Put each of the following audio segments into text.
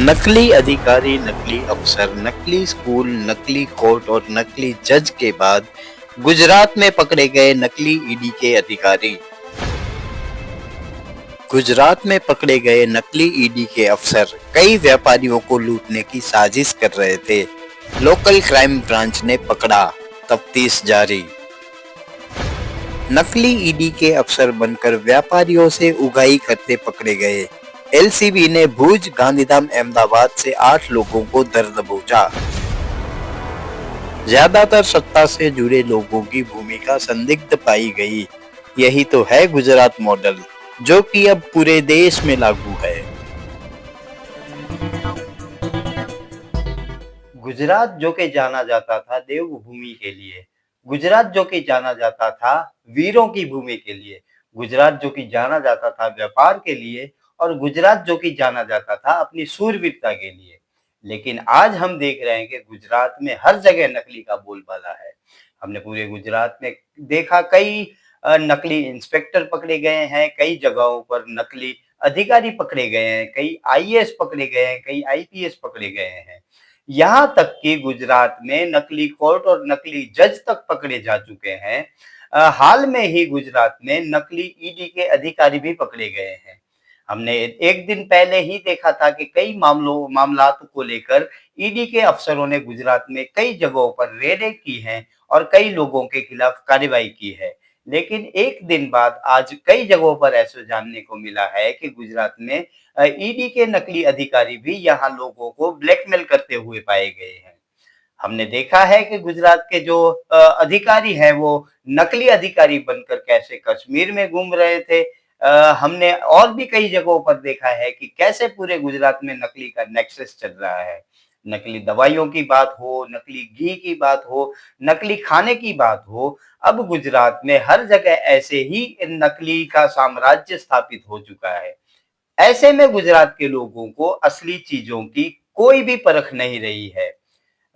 नकली अधिकारी, नकली अफसर, नकली स्कूल, नकली कोर्ट और नकली जज के बाद गुजरात में पकड़े गए नकली ईडी के अधिकारी। गुजरात में पकड़े गए नकली ईडी के अफसर कई व्यापारियों को लूटने की साजिश कर रहे थे। लोकल क्राइम ब्रांच ने पकड़ा, तफ्तीश जारी। नकली ईडी के अफसर बनकर व्यापारियों से उगाही करते पकड़े गए। एलसीबी ने भुज, गांधीधाम, अहमदाबाद से 8 लोगों को दर दबोचा। ज्यादातर सत्ता से जुड़े लोगों की भूमिका संदिग्ध पाई गई। यही तो है गुजरात मॉडल, जो कि अब पूरे देश में लागू है। गुजरात जो कि जाना जाता था देवभूमि के लिए, गुजरात जो कि जाना जाता था वीरों की भूमि के लिए, गुजरात जो कि जाना जाता था व्यापार के लिए, और गुजरात जो कि जाना जाता था अपनी शूरवीरता के लिए। लेकिन आज हम देख रहे हैं कि गुजरात में हर जगह नकली का बोलबाला है। हमने पूरे गुजरात में देखा, कई नकली इंस्पेक्टर पकड़े गए हैं, कई जगहों पर नकली अधिकारी पकड़े गए हैं, कई आईएएस पकड़े गए हैं, कई आईपीएस पकड़े गए हैं। यहाँ तक कि गुजरात में नकली कोर्ट और नकली जज तक पकड़े जा चुके हैं। हाल में ही गुजरात में नकली ईडी के अधिकारी भी पकड़े गए हैं। हमने एक दिन पहले ही देखा था कि कई मामलात को लेकर ईडी के अफसरों ने गुजरात में कई जगहों पर रेडें की हैं और कई लोगों के खिलाफ कार्रवाई की है। लेकिन एक दिन बाद आज कई जगहों पर ऐसा जानने को मिला है कि गुजरात में ईडी के नकली अधिकारी भी यहाँ लोगों को ब्लैकमेल करते हुए पाए गए हैं। हमने देखा है कि गुजरात के जो अधिकारी हैं वो नकली अधिकारी बनकर कैसे कश्मीर में घूम रहे थे। हमने और भी कई जगहों पर देखा है कि कैसे पूरे गुजरात में नकली का नेक्सस चल रहा है। नकली दवाइयों की बात हो, नकली घी की बात हो, नकली खाने की बात हो, अब गुजरात में हर जगह ऐसे ही नकली का साम्राज्य स्थापित हो चुका है। ऐसे में गुजरात के लोगों को असली चीजों की कोई भी परख नहीं रही है।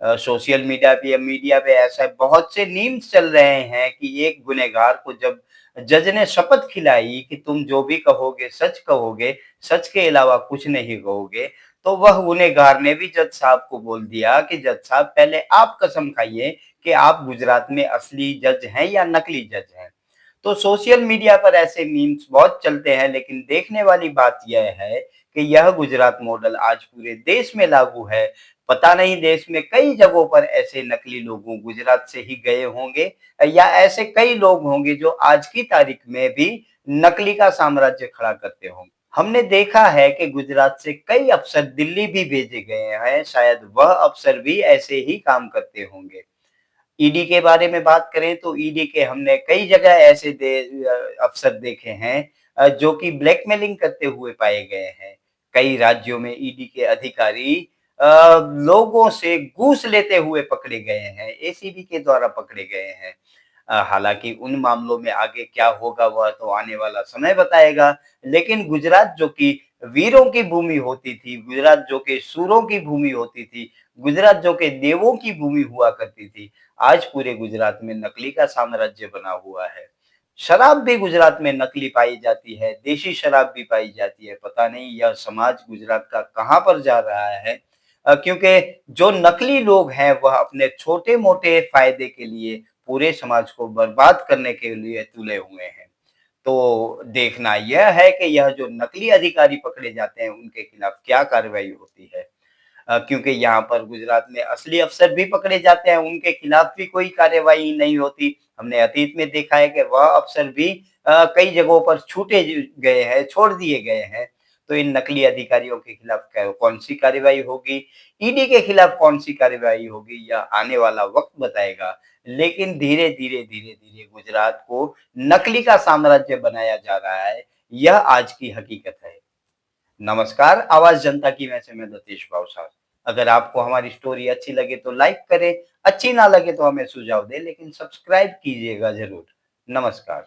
सोशल मीडिया पे ऐसा बहुत से मीम्स चल रहे हैं कि एक गुनहगार को जब जज ने शपथ खिलाई कि तुम जो भी कहोगे, सच के अलावा कुछ नहीं कहोगे, तो वह गुनहगार ने भी जज साहब को बोल दिया कि जज साहब पहले आप कसम खाइए कि आप गुजरात में असली जज हैं या नकली जज हैं। तो सोशल मीडिया पर ऐसे मीम्स बहुत चलते हैं, लेकिन देखने वाली बात यह है कि यह गुजरात मॉडल आज पूरे देश में लागू है। पता नहीं देश में कई जगहों पर ऐसे नकली लोगों गुजरात से ही गए होंगे, या ऐसे कई लोग होंगे जो आज की तारीख में भी नकली का साम्राज्य खड़ा करते होंगे। हमने देखा है कि गुजरात से कई अफसर दिल्ली भी भेजे गए हैं, शायद वह अफसर भी ऐसे ही काम करते होंगे। ईडी के बारे में बात करें तो ईडी के हमने कई जगह ऐसे अफसर देखे हैं जो कि ब्लैकमेलिंग करते हुए पाए गए हैं। कई राज्यों में ईडी के अधिकारी लोगों से घूस लेते हुए पकड़े गए हैं, एसीबी के द्वारा पकड़े गए हैं। हालाँकि उन मामलों में आगे क्या होगा वह तो आने वाला समय बताएगा। लेकिन गुजरात जो कि वीरों की भूमि होती थी, गुजरात जो कि शूरों की भूमि होती थी, गुजरात जो कि देवों की भूमि हुआ करती थी, आज पूरे गुजरात में नकली का साम्राज्य बना हुआ है। शराब भी गुजरात में नकली पाई जाती है, देशी शराब भी पाई जाती है। पता नहीं यह समाज गुजरात का कहाँ पर जा रहा है, क्योंकि जो नकली लोग हैं वह अपने छोटे-मोटे फ़ायदे के लिए पूरे समाज को बर्बाद करने के लिए तुले हुए हैं। तो देखना यह है कि यह जो नकली अधिकारी पकड़े जाते हैं उनके खिलाफ क्या कार्रवाई होती है। क्योंकि यहाँ पर गुजरात में असली अफ़सर भी पकड़े जाते हैं, उनके खिलाफ भी कोई कार्रवाई नहीं होती। हमने अतीत में देखा है कि वह अफ़सर भी कई जगहों पर छूटे गए हैं, छोड़ दिए गए हैं। तो इन नकली अधिकारियों के खिलाफ कौन-सी कार्रवाई होगी, ईडी के खिलाफ कौन-सी कार्रवाई होगी, यह आने वाला वक़्त बताएगा। लेकिन धीरे-धीरे गुजरात को नकली का साम्राज्य बनाया जा रहा है, यह आज की हकीकत है। नमस्कार, आवाज़ जनता की मैं से मैं दतेश भावसार। अगर आपको हमारी स्टोरी अच्छी लगे तो लाइक करें, अच्छी ना लगे तो हमें सुझाव दें, लेकिन सब्सक्राइब कीजिएगा ज़रूर। नमस्कार।